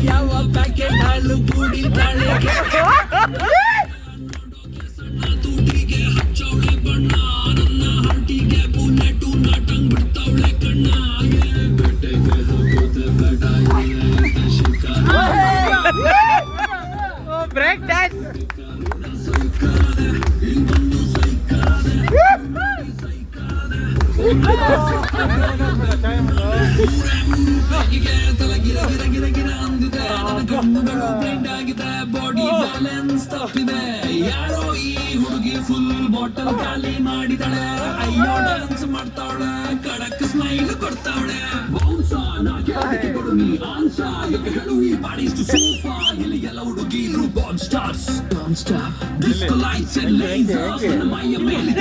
ಯಾವ ಪ್ಯಾಕೆಟ್ ಹಾಲು ಕುಡಿತಾಳೆ ತುಟಿಗೆ ಹಚ್ಚವಳೆ ಬಣ್ಣ ನನ್ನ ಹಾರ್ಟಿಗೆ ಬುಲೆಟು ನಾಟಂಗ್ ಬಿಡ್ತಾವಳೆ ಕಣ್ಣ ಬೆಟ್ಟೆಗೆ ಹೋಗೋದೆ ಬೇಡ ಬ್ರೇಕ್ ಡ್ಯಾನ್ಸ್ ಬಾಡಿ ಬ್ಯಾಲೆನ್ಸ್ ತಪ್ಪಿದೆ ಯಾರೋ ಈ ಹುಡುಗಿ ಫುಲ್ ಬಾಟಲ್ ಖಾಲಿ ಮಾಡಿದಾಳೆ ಅಯ್ಯೋ ಡ್ಯಾನ್ಸ್ ಮಾಡ್ತಾವಳೆ ಕಡಕ್ ಸ್ಮೈಲ್ ಕೊಡ್ತಾವಳೆ ಇಲ್ಲಿ ಎಲ್ಲ ಹುಡುಗಿರು bomb stars disco lights and lasers ಮೈಯ ಮೇಲೆ